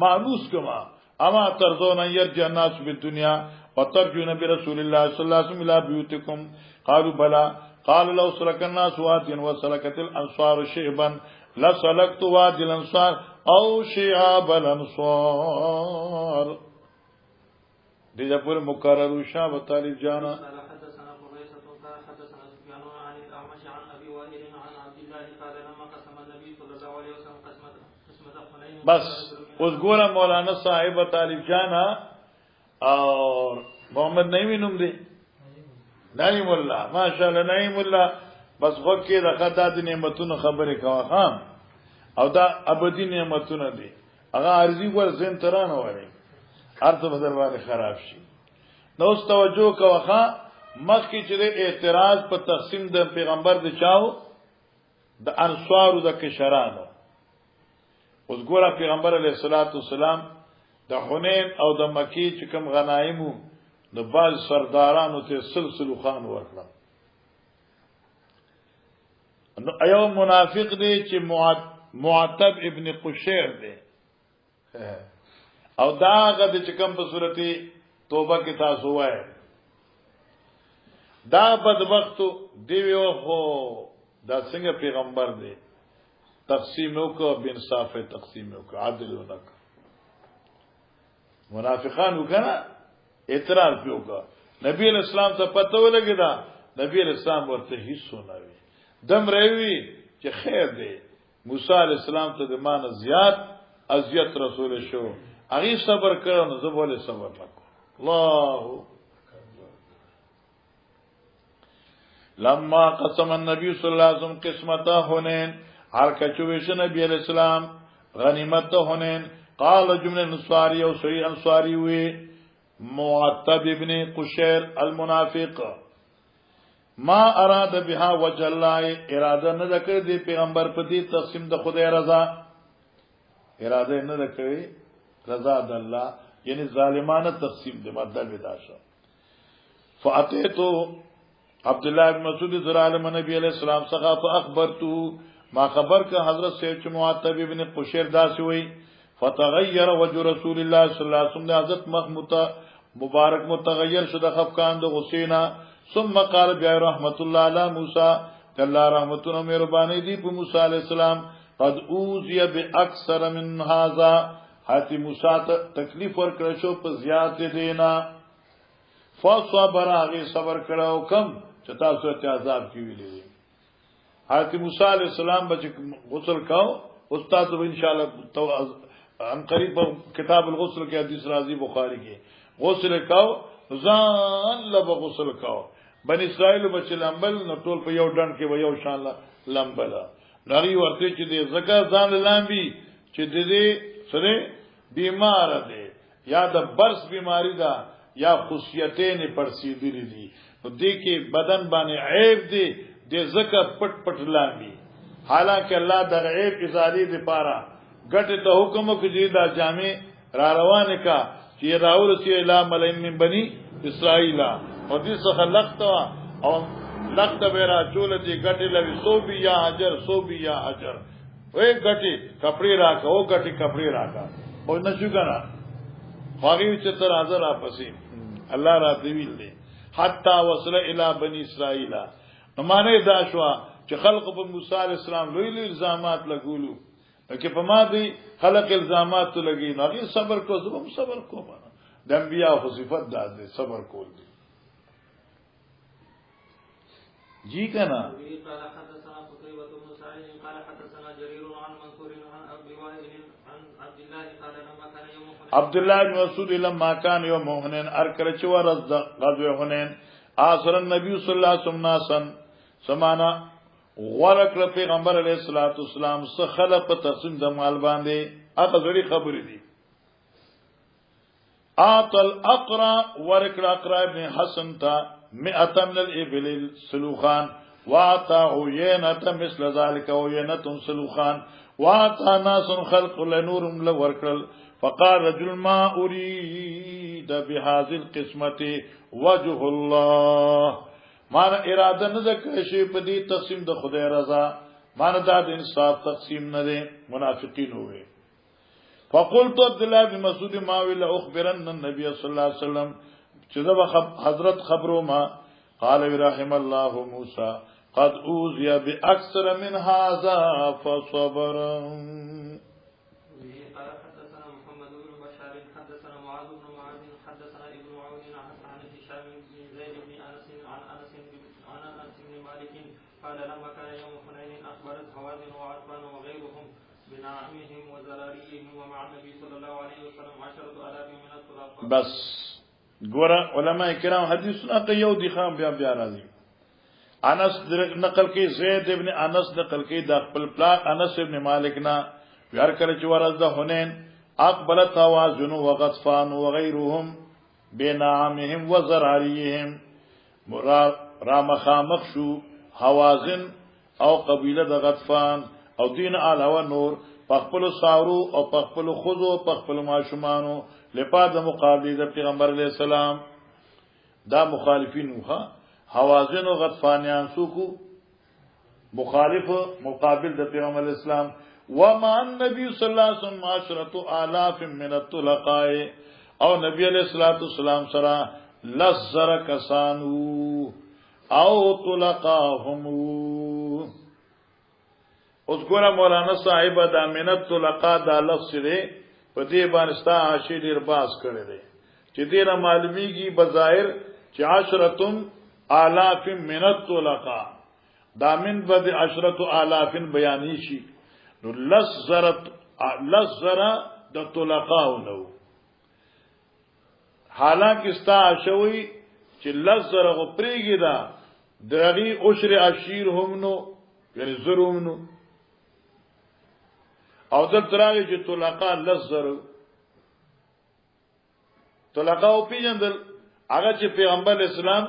مانوس کما اما ترضون ان يرجع الناس بالدنيا وترجون برسول الله صلى الله عليه وسلم الى بيوتكم قالوا بلى قال لو سلك الناس واديا وسلكت الانصار شعبا لسلكت وادي الانصار او شعاب الانصار دې پورې مقرر شاه طالب جانا بس اوس ګوره مولانا صاحب طالب جانا اور محمد نعیم نوم دی نعیم الله ماشاءالله نعیم الله بس وکه د خدای د نعمتونو خبره کوه خام او دا ابدی نعمتونه دي هغه ارزي ور زین ترانه وره ارته بدل باندې خراب شي نو اوس توجه کوه مخکې چې اعتراض په تقسیم د پیغمبر د چاو د انصارو د کشرانو اوس ګوره پیغمبر علیه الصلاۃ والسلام د حنین او د مکی چې کوم غنایمو د باز سردارانو ته سلسله خان ورکړه نو ایو منافق دی چې معتب ابن قشیر دی او دا غد چې کوم په صورتي توبه کې تاسو وای دا بدبخت دیو هو دا څنګه پیغمبر دی تقسیم وکړه بانصاف تقسیم وکړه عدل وکړه منافقان وکړه اعتراض وکړه نبی اسلام ته پته ولګی دا نبی اسلام ورته هیڅ نه وی دم روي چې خیر دی موسی علی السلام ته د مان زیات اذیت رسول شو هغه صبر کړو نو زبول صبر وکړو الله لما قسم النبي صلی الله علیه وسلم قسمته حنین هر کچویش نبی علیہ السلام غنیمت حنین قال جمله انصاری او سوی انصاری وی معتب ابن قشیر المنافق ما اراد بها وجه الله اراده نه کړی دی پیغمبر په دې تقسیم د خدای رضا اراده نه کړی رضا د الله یعنی ظالمانه تقسیم دی مطلب دا شو فاتیتو عبد الله بن مسعود زرالم نبی علیہ السلام څخه فاخبرته ما خبر کا حضرت سید معتب ابن قشیر داسې وی فتغیر وجه رسول الله صلی الله علیه وسلم حضرت محمود مبارک متغیر شد خفقان د حسینا ثم قال بیا رحمت الله علی موسی الله رحمتونه مهربانی دی په موسی علی السلام قد اوذي باكثر من هذا حضرت موسی ته تکلیف ورکړ شو په زیات دینا فصبر هغه صبر کړو کم چې تاسو ته عذاب کی ویلې حضرت موسی علیہ السلام بچ غسل کاو استاد به ان شاء الله ان قریب کتاب الغسل کې حدیث راځي بخاری کې غسل کاو ځان له غسل کاو بنی اسرائیل بچ لامبل نو ټول په یو ډنډ کې و یو شان لامبل نری ورته چې دې زکه ځان لامبي چې دې سره بیمار دی یا د برس بیماری ده یا خصوصیتین پرسیدلی دي نو دې کې بدن باندې عیب دی دې زکه پټ پټ لامبي حالانکه الله د عیب ازالی دی پاره ګټه ته حکم کوي دا جامع را روانه کا چې راول سی اله ملائم من بني اسرائیل او دې څخه لخته او لخته بیره چول دي ګټه لوي صوبي یا حجر صوبي یا حجر وې ګټه کپڑے راکا او ګټه کپڑے راکا او نشو کنه خواږي چې تر حاضر اپسې الله را دی ویل دي حتا وصل الى بني اسرائیل نو معنی دا شو چې خلق په موسی علی السلام لوی لوی الزامات لګولو که په ما دي خلق الزامات لګي نو هغه صبر کو زبم صبر کو د انبیاء خو صفات ده صبر کول دي جی کنا قال حدثنا قتيبة بن سعيد قال حدثنا جرير عن منصور عن ابي وائل عن عبد الله قال لما كان يوم حنين عبد الله بن مسعود لما كان يوم حنين ارکل چې ورځ غزوه حنين اثر النبي صلی الله علیه وسلم ناسن سمانا ورکل پیغمبر علیہ الصلوۃ والسلام څخه خلق په تقسیم د مال باندې هغه غړي خبرې دي اعطى الاقرا ورکل اقرا ابن حسن تا 100 من الابل سلوخان واعطى عيينة مثل ذلك عيينة سلوخان واعطى ناس خلق لنور ورکل فقال رجل ما اريد بهذه القسمه وجه الله مان اراده نه ذکر شي په دې تقسیم د خدای رضا مان دا د انصاف تقسیم نه دي منافقین وي فقلت عبد الله بن مسعود ما ویل اخبرن النبي صلی الله علیه وسلم چې دا حضرت خبرو ما قال رحم الله موسی قد اوذي باكثر من هذا فصبر قال لما كان يوم حنين اخبرت هوازن وعتبان وغيرهم بنعمهم وزراريهم ومع النبي صلى الله عليه وسلم 10,000 من الطلقاء بس ګوره علماء کرام حدیثونه کوي دي خام بیا راځي انس نقل کې زید ابن انس نقل کې د خپل پلار انس ابن مالک نا یار کله چې ورځ د حنین اقبلت هوازن وغطفان وغيرهم بنعمهم وزراريهم را مخامخ شو حوازن او قبیله د غطفان او دین علاوه نور پخپل ساورو او پخپل خزو پخپل ماشومانو لپاره د مقابله د پیغمبر علی السلام دا مخالفین وها حوازن او غطفانیان سوکو مخالف مقابل د پیغمبر اسلام وما النبي صلی الله علیه وسلم 10,000 من الطلقاء او نبی علیہ الصلوۃ والسلام سره لزر کسانو او طلقاهم اوس ګور مولانا صاحب د امنت طلقا د لفظ دی په دې باندې ستا عاشی ډیر باس کړی دی چې دې را معلومیږي بظاهر چې 10,000 من الطلقا دا من بد 10,000 بیانی شي نو لزر د طلقا نو حالانکه ستا عاشوي چې لزر غو پریږي دا دغی عشر عشیر هم نو یعنی زروم نو او دل تراغی چې طلقا لزر طلقا او پیجندل هغه چې پیغمبر اسلام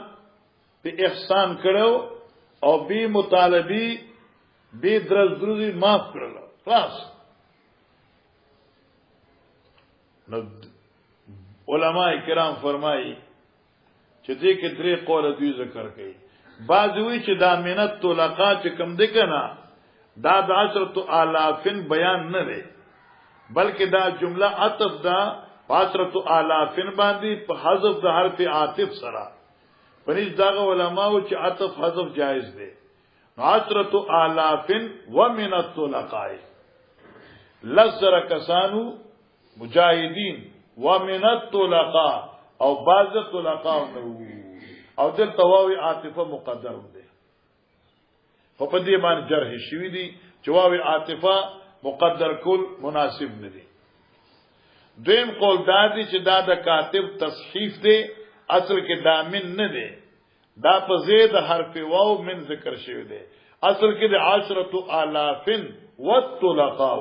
په احسان کړو او بی مطالبی بی درزدروزی معاف کړل خلاص نو علماء کرام فرمایي چې دې کې درې قول دوی ذکر کړي بعض وی چې دا منت طلقا چې کم دي کنه دا د 10,000 بیان نه دی بلکې دا جمله عطف دا 10,000 باندې په حذف د حرف عاطف سره پنځ داغه علماء چې عطف حذف جایز دی 10,000 ومن الطلقاء لزر کسانو مجاهدین ومن الطلقاء او بعض الطلقاء او دل تواوی عاطفه مقدر ده په دې باندې جرح شوی دي جواب عاطفه مقدر کول مناسب نه دي دویم قول دا دي چې دا د کاتب تصحیف دی اصل کې دامن نه دی دا په زید حرف واو من ذکر شوی دی اصل کې د 10,000 والطلقاء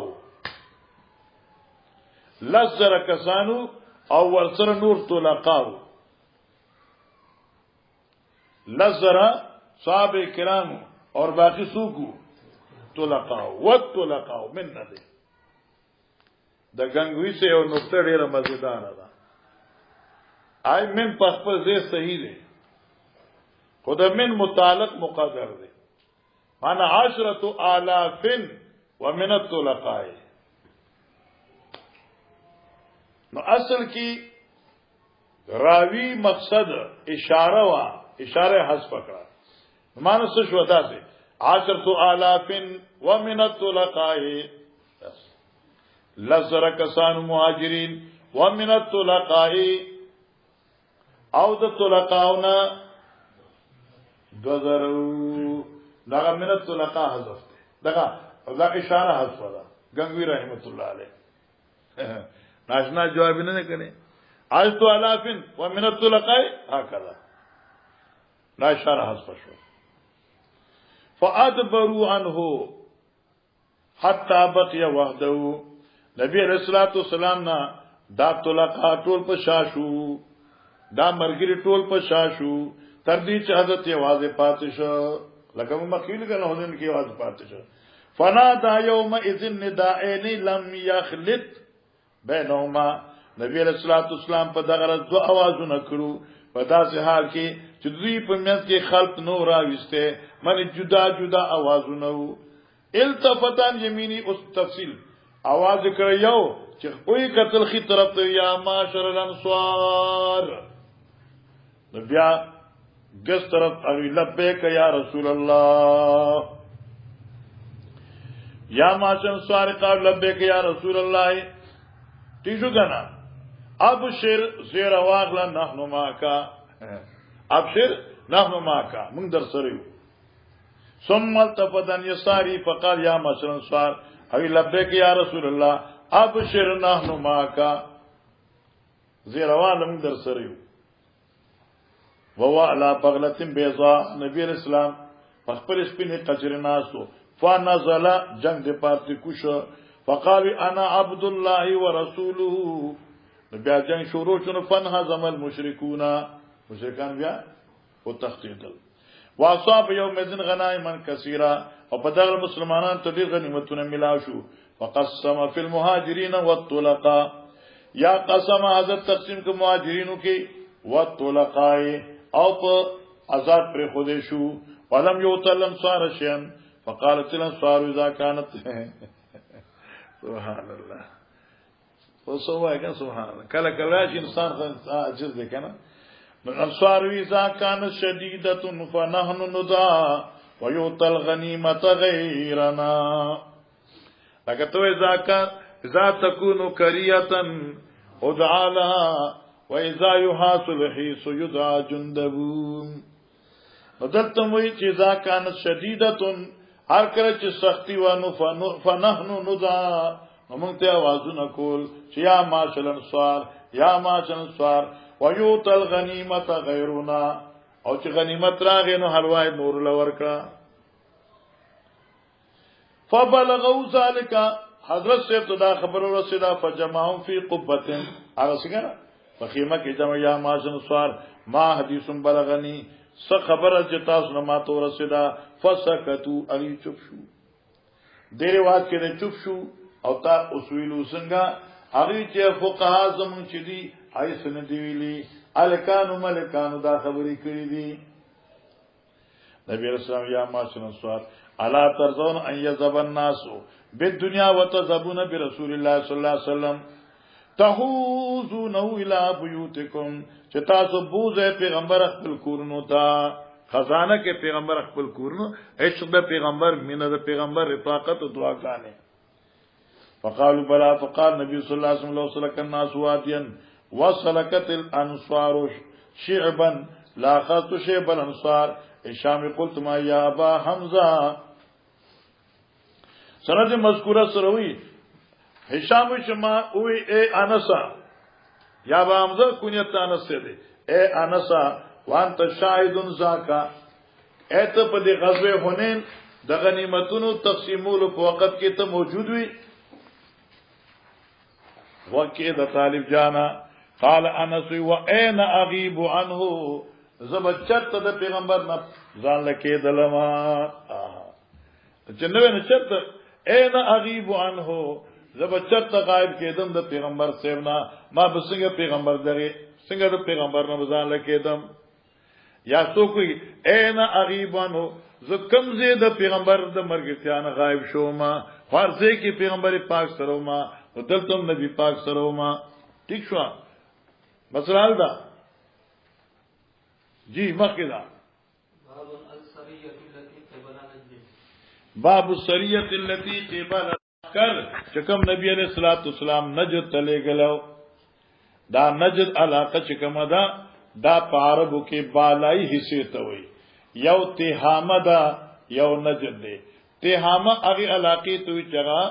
لزر کسانو او ورسره نور طلقاء لزر صحابه کرام اور باقی سوکو طلقاء والطلقاء من نه دی د غنگوی سے یو نقطه ډیره مزیدار ده آی من په خپل ځای صحیح دی خود من متعلق مقدر دی معنا 10,000 ومن الطلقاء نو اصل کی راوی مقصد اشاره وا اشاره حذف کړه معنا څه شو تاسو 10,000 ومن الطلقاء لزر کسان مهاجرین ومن الطلقاء او د طلقاونا دوزرو دا من الطلقاء حذف ده دا اشاره حذف ده گنگوی رحمت الله علیه ناشنا جواب نه کړي 10,000 ومن الطلقاء هكذا لا اشاره حذف شو فادبروا عنه حتى بقي وحده نبی علیہ الصلوۃ والسلام نا دا طلقاء ټول په شاشو دا مرګری ټول په شاشو تر دې چې حضرت आवाज پاتې شو لکه مخکې کنه هدن کې आवाज پاتې شو فنادى يوم اذن نداءين لم يخلط بينهما نبی علیہ الصلوۃ والسلام په دغه دو आवाजونه کړو په داسې حال کې چې دوی په منځ کې خلق نو راويسته من جدا جدا आवाजونه التفتان یمینی اوس تفصیل आवाज کړ یو چې کوئی قتل خي طرف ته یا معاشر الانصار بیا ګس طرف اوی لبیک یا رسول الله یا معاشر الانصار قال لبیک یا رسول الله تیجو غنا ابشر زیر واغلا نحنو ماکا ابشر نحنو ماکا من در سره ثم التفتن يساري فقال يا معاشر الانصار اوی لبیک یا رسول الله ابشر نحنو ماکا زیروان من در سره وهو على بغلة بيضاء نبی علیہ السلام خپل سپینه قجر ناسو فنزل جنگ د پارتی کوشو فقال انا عبد الله ورسوله بیا جنگ شروع شونه فنهزم المشركون مشرکان بیا او تخطیدل واصاب یوم ذن غنائما کثیرا او په دغه مسلمانان ته ډیر غنیمتونه ملاو شو فقسم فی المهاجرین والطلقاء یا قسم حضرت تقسیم کو مهاجرینو کې والطلقاء او په آزاد پر خوده شو ولم یوتلم صار شیئا فقالت الانصار اذا كانت سبحان الله وسوای کنه سبحان الله کله کله چې انسان عاجز دی کنه الانصار اذا كانت شديده فنحن ندعى ويؤتى الغنيمه غيرنا لکه تو اذا تكون كريه ادعى لها واذا يحاصل حيث يدعى جندب بدلتم وی چې اذا كانت شديده هر کله چې سختی وانه فنحن ندعى موږ ته आवाजونه کول چې یا معاشر الانصار یا معاشر الانصار ويؤتى الغنيمه غيرنا او چې غنیمت راغی نو حلوای نور لور کړه فبلغوا ذلك حضرت سے ابتدا خبر ورسیدا فجمعهم في قبه هغه څنګه فخیمه کې جمع یا معاشر الانصار ما حدیث بلغنی څه خبره چې تاسو نه ماته ورسیدا فسکتو علی چوپ شو ډېر وخت کې چوپ شو او تا اصول څنګه هغه چې فقها زمون چې دي هاي سن دی ویلي الکانو ملکانو دا خبرې کړې دي نبی رسول الله یا معاشر الانصار الا ترضون ان يذهب الناس بالدنيا وتذهبون برسول الله صلی الله علیه وسلم تحوزون الى بيوتكم چې تاسو بوزه پیغمبر خپل کورونو ته خزانه کې پیغمبر خپل کورونو عشق د پیغمبر مینه د پیغمبر رفاقت او دعاګانې فقالوا بلا. فقال نبی صلی الله علیه وسلم لو سلك الناس واديا وسلكت الانصار شعبا لا اخذت شعب الانصار. هشام قلت ما يا ابا حمزه. سند مذکوره سروي هشام شما وی اے انسا یا ابا حمزه کنیت انس دے اے انسا وانت شاهد ذاکا. ایت په دې غزوه حنین د غنیمتونو تقسیمولو په وخت کې ته موجود وي. وکه د طالب جانا قال انس و اين اغيب عنه. زبچت د پیغمبر نه ځان لکه دلما جنوي نه چت اين اغيب عنه. زبچت غائب کېدم د پیغمبر سیمنا ما بسنګ پیغمبر دغه څنګه د پیغمبر نه ځان لکه دم یا سو کوئی اين اغيب عنه. ز کم زید پیغمبر د مرګتیان غائب شوما خارځه کې پیغمبر پاک سره ما دلته نبی پاک سره ما. ٹھیک شو مسئلہ دا جی مخکې دا باب السریه التي قبل کر چکم نبی علیہ الصلوۃ والسلام نجد تلے گلو. دا نجد علاقه چکم دا پاربو کې بالائی حصے ته وي. یو تهامه دا یو نجد دی. تهامه هغه علاقه ته چغا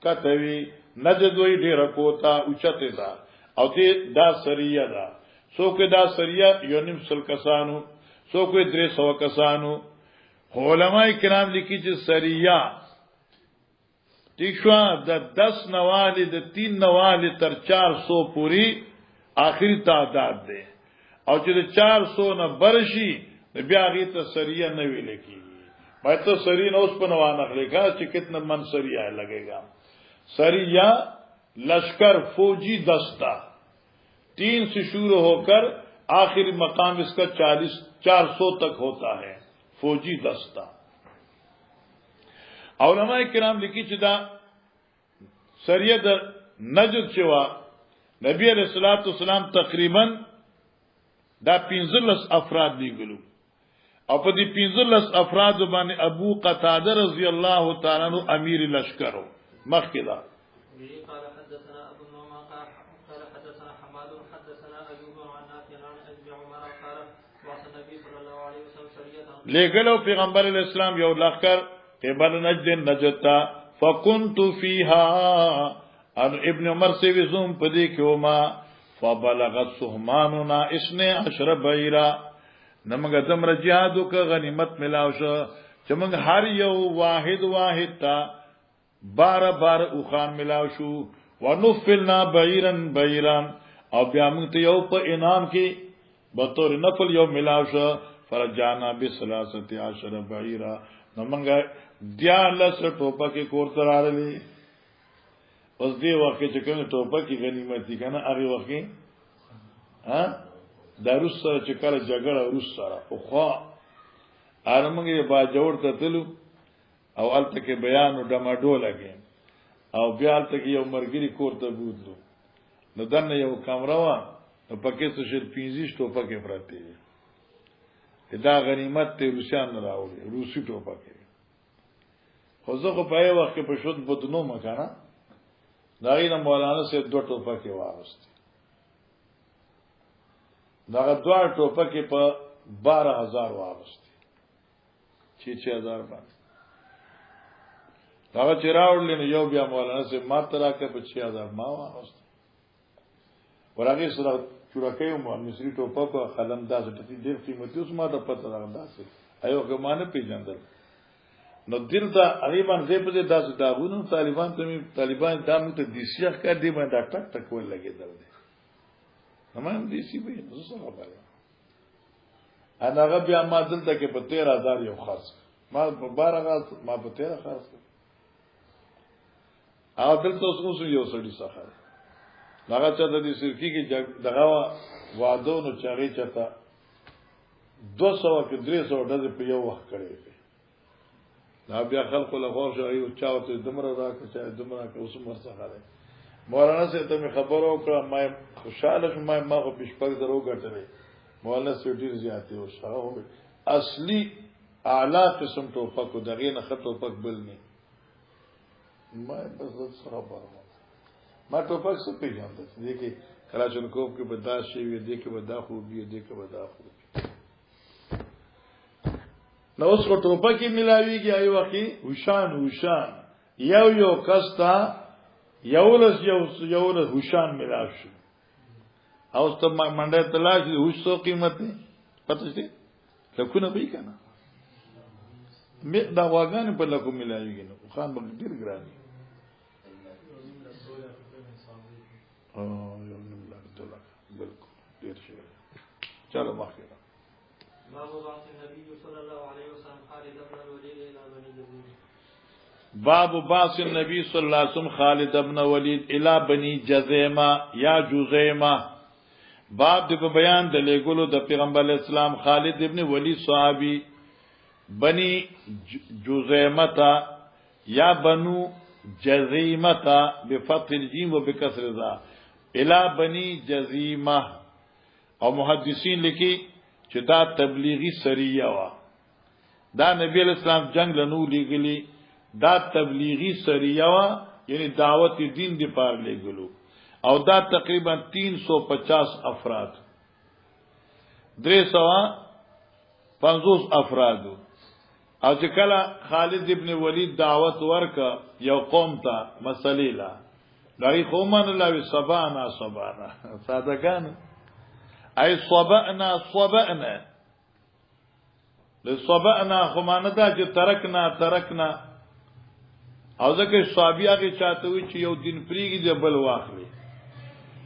کتوي. نجد وی ډیر کوتا اوچته دا او دې دا سریه دا. سو کې دا سریه یو نیم سل کسانو سو کې 300 کسانو. علماء کرام لیکي چې سریه ٹھیک شو د 10 نوالی د 3 نوالی تر 400 پوری آخری تعداد ده. او چې 400 نه برشي بیا غي ته سریه نه ویل کیږي. باید ته سریه اوس په نوان اخليګا چې کتنا من سریه لګيګا. سریه لشکر فوجی دستہ 3 سے شروع ہو کر آخری مقام اس کا 400 تک ہوتا ہے فوجی دستہ. علماء کرام لکھی چدا سریه در نجد شوا نبی علیہ الصلوۃ والسلام تقریبا دا 15 افراد دیګلو او په دې 15 افراد باندې ابو قتاده رضی الله تعالی عنہ امیر لشکر مخکې دا. قال حدثنا ابو النعمان قال حدثنا حماد حدثنا ايوب عن نافع عن ابي عمر قال وصى النبي صلى الله عليه وسلم سريه لګلو پیغمبر علیہ السلام یو لخر قبل نجد نجتا فكنت فيها ان ابن عمر سے وزوم پدی کیوما فبلغت سهماننا 12 بعيرا. نمګه دمر جهادو ک غنیمت ملاو شو چې موږ هر یو واحد تا بار او خان ملاو شو. ونفلنا بعيرا او بیا موږ ته یو په انعام کې بطور نفل یو ملاو شو. فرجانا ب13 بعيرا. نمګه 12 ټوپه کې کور ترارلې. اوس دی وخت چې کوم ټوپه کې غنیمت دي کنه هغه وخت ها د روس سره چې کله جګړه روس سره خو ارمغه با جوړ ته تلو او الته کې بیان او ډماډو لګي او بیا الته کې یو مرګري کور ته بوتلو نو دنه یو کمره وا په پکې څه شر 15 ټوپه کې پراته دي. دا غنیمت ته روسيان راوړي روسي ټوپه کې. خو زه په پای وخت کې په شوت بدنو مکانه دا غي مولانا سے 2 ټوپه کې واغست. دا 2 ټوپه کې په 12000 واغست. 6000 باندې. دا چې راوړل نو یو بیا مولانا سے ما ترا کې په 6000 ما واغست. ورغه سره چورکې مو مصری ټوپه په قلم داسې ټتی ډیر قیمتي اوس ما د پته راغنداسه ایو کمانه پیژندل. نو دل دا غریبان زه په داسې داغونو طالبان دامو ته دي شیخ کړ دی باندې ټک ټک ول لګیدل دي. همام دي سی به زه څه خبره. انا هغه بیا ما دلته کې په 13000 یو خاص ما په 12 ما په 13 خاص او دلته اوس یو سړي څخه هغه چې د دې سرکی کې دغه وادو نو چاغي چتا 200 کې 300 ډزې په یو وخت کړې. دا بیا خلکو له غوښ ایو چاوته دمره راکړه چې دمره کې اوس مرڅه غاله. مولانا سے ته خبر او کړه ما خوشاله شوم ما خو پښپک درو غټلې. مولانا سټی زیاتې او شاو اصلي اعلی قسم ټوپک دغه نه خطو پک بل نه ما بس خبره ما ټوپک څه پیژاند دي کې کلاشینکوف کې بدا شي وي دي کې بدا خوبي دي کې بدا خوبي نو اوس کو ټوپک ملاويږي ایو وخت وشان یو کستا یولس هوشان ملاو شو او ست منډه تلاش هوش سو قیمت نه پته شي لکونه به کنه مې دا واغان په لکو ملاويږي نو خان به ډیر ګراني او یو نیم لاک $2 بالکل ډیر شي چلو مخکې باب باس النبي صلى الله عليه وسلم خالد بن ولید الى بني جزیمه یا جزیمه باب د بیان د لګولو د پیغمبر اسلام خالد ابن ولید صحابي بني جزیمه یا بنو جزیمه بفتح الجیم وبكسر الزاء الى بني جزیمه او محدثین لیکي چې دا تبلیغی سریه وا دا نبی اسلام جنگ لنو لګلی دا تبلیغی سریه وا یعنی دعوت دین دی پار لګلو او دا تقریبا 350 افراد 350 افراد او چې کله خالد ابن ولید دعوت ورکا یو قوم ته مسلې لا دغه قومن الله سبانا سادهګان ای صبأنا لصبأنا خماندا چې ترکنا او ځکه صحابي هغه چاته وي چې یو دین پریږي د بل واخلي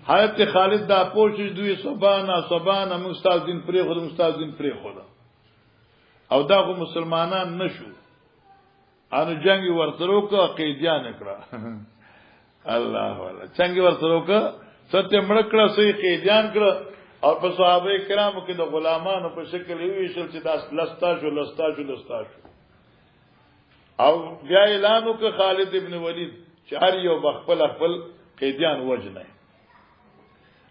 حضرت خالد دا پوښتنه دوی سبانا مستاذ دین پری خود او دا خو مسلمانان نشو انو جنگي ورسره کو قیدیان کړه الله والا څنګه ورسره کو ستې مړکړه سي قیدیان کړه او په صحابه کرامو کې د غلامانو په شکل ویشل چې داس لستا شو او بیا اعلان وکړ خالد ابن ولید چې هر یو خپل قیدیان وجنه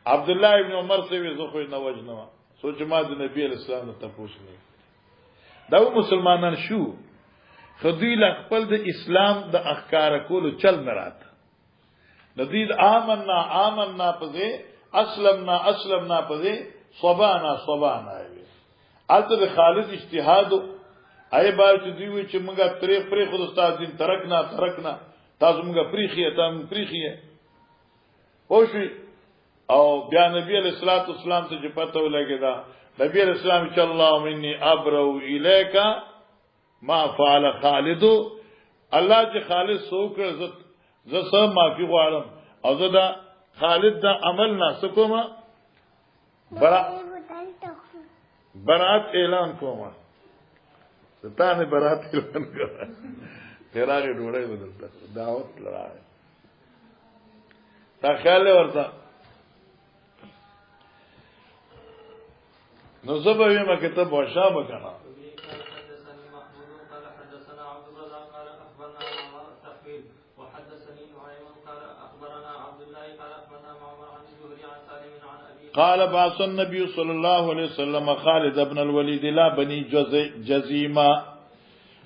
عبد الله ابن عمر سوي زه خو نه وجنه سوچ ما د نبی اسلام ته پوښتنه دا مسلمانان شو خدای له خپل د اسلام د احکار کولو چل نه راته ندید آمنا پځه اسلمنا پځه صبانا وي البته خالد اجتهاد ای بار چې دی وی چې موږ پرې خود استاد دین ترکنا تاسو موږ پریخیه پوښي او بیا نبی علیہ الصلوۃ والسلام ته چې پته ولګی دا نبی علیہ السلام چې الله مني ابرو الیک ما فعل خالد الله چې خالد سوکر ز سم معافي غواړم او زه دا خالد دا عمل ناسکوما برات اعلان کوما ستانه برات اعلان کوما تیراغه ډوړې بدلته دعوت لراغه تا خیال ورته نو زبوی ما کتاب وشابه کنا قال بعث النبي صلى الله عليه وسلم خالد ابن الوليد الى بني جزيمه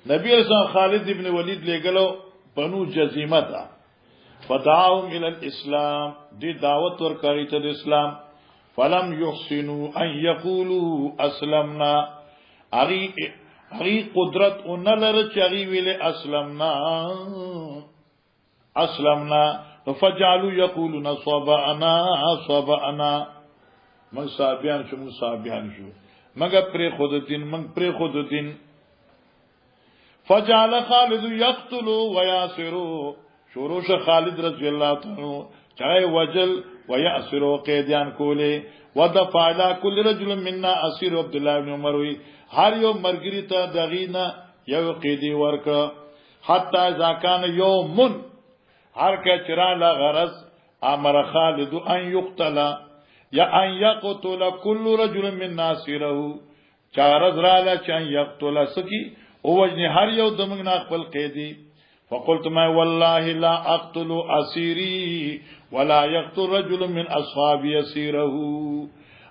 نبی رسول خالد ابن ولید لګلو بنو جزیمه تا فدعاهم الى الاسلام دی دعوت ورکړی ته د اسلام فلم يحسنوا ان يقولوا اسلمنا اغي قدرت اونلر چغي ویله اسلمنا فجعلوا يقولون صبانا من صابيان شو مگر پر خود دین فجعل خالد يقتل وياسر شروش خالد رضی اللہ عنہ چاہے وجل وياسر قیدیان کولے ودفع على كل رجل منا اسير عبد الله بن عمر هر یو مرګری ته دغینا یو قیدی ورک حتی اذا كان يوم هر که چرا لا غرض امر خالد ان يقتل یا ان يقتل كل رجل من ناصره چارز را لا چان يقتل سکی او وجنی هر یو دمنګ نا خپل قیدی فقلت ما والله لا اقتل اسيري ولا يقتل رجل من اصحابي اسيره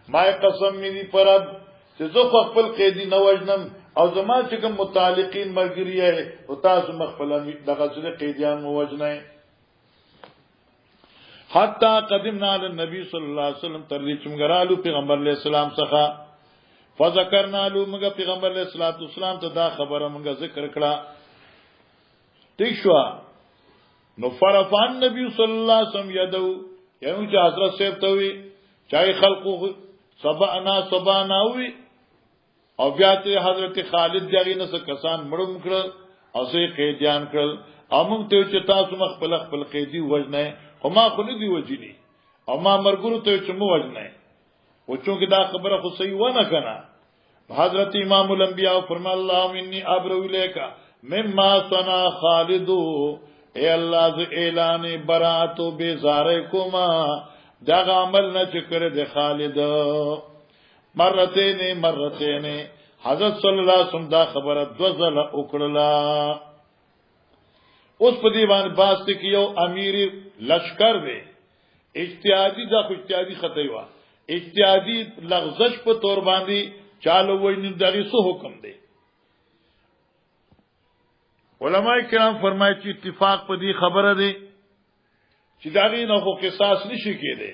ما قسم می پرب چې زه خپل قیدی نه وجنم او زما چې کوم متعلقین مرګریه او تاسو مخفلن دغه ځل قیدیان مو وجنه حتا قدمنا علی النبي صلی الله علیه وسلم تر دې چې موږ رالو پیغمبر علیه السلام څخه فذكرنا له موږ پیغمبر علیه السلام ته دا خبره موږ ذکر کړه ٹھیک شو نو فرفان نبی صلی الله علیه وسلم یدو یعنی چې حضرت صاحب ته وی چای خلقو سبانا وی او بیا ته حضرت خالد دغه نه څه کسان مړم کړل او سې قیدیان کړل او موږ ته چې تاسو خپل قیدی وژنه او ما خو نه دی وجنی او ما مرګرو ته چې مو وژنه او چونکه دا خبره خو صحیح ونه کنه حضرت امام الانبیاء فرمى الله مني ابرو الیک مما صنع خالد اے الله ز اعلان برات و بیزارکما دا عمل نه چکر د خالد مرتين حضرت صلی الله علیه وسلم دا خبره دوزله وکړه اوس په دی باندې باسته کې یو امیر لشکر دی اجتهادي دا خو اجتهادي خطای و اجتهادي لغزش په تور باندې چالو ویني دغه څه حکم دی علماء کرام فرمایي چې اتفاق په دې خبره دی چې داغي نه خو قصاص نشي کېده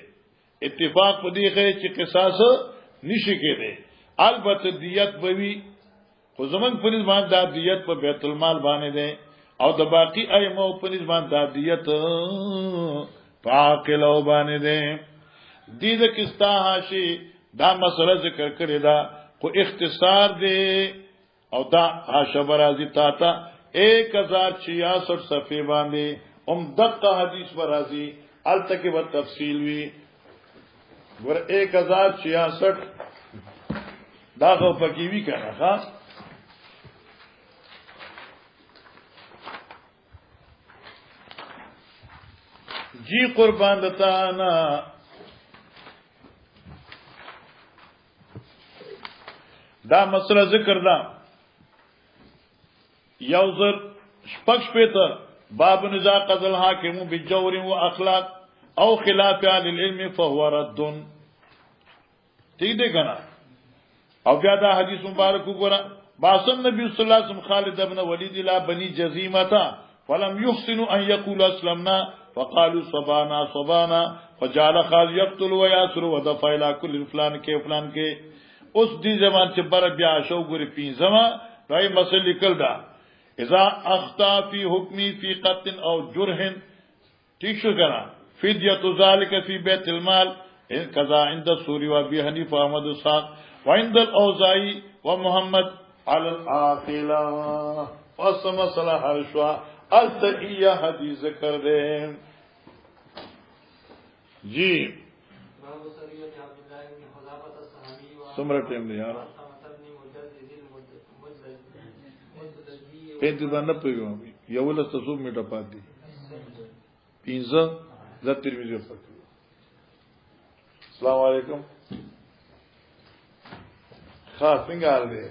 اتفاق په دې کې چې قصاص نشي کېده البته دیت بوي خو زمون په نسبت د دیت په بیت المال باندې ده او د باقی ائمه په نسبت د دیت پاکلو باندې ده دې د کستا هاشي دا مسله ذکر کړی دا خو اختصار دی او دا حاشیه راځي تا 1066 صفحه باندې دقه حدیث برازي التکه و تفصیل وی ور 1066 دا غو پکې وی کنه ها جی قربان دتانا دا مسله ذکر دا یوزر شپږ پته باب نزاع قتل حاکم بالجور واخلاق او خلاف اهل العلم فهو رد ٹھیک دی کنه او بیا دا حدیث مبارک وګوره باسن نبی صلی الله علیه وسلم خالد ابن ولید الى بني جزيمه فلم يحسنوا ان يقولوا اسلمنا فقالوا صبانا فجعل خالد يقتل وياسر ودفع الى كل فلان کې اوس دې زمان چې بر بیا شو ګوري پینځما راي مسل لیکل دا اذا اخطا في حكمي في قتل او جرح ٹھیک شو کنه فدیه ذلك في بيت المال كذا عند السوري وابي حنيفه احمد اسحاق وعند الاوزاعي ومحمد على الاخلا فسم صلاح الشوا التقيه حدیث ذکر دے جی سمرا ٹائم دی یار 35 باندې پېږم یو له 100 میټه پاتې 15 د ترمذی په السلام علیکم خاص څنګه حال دی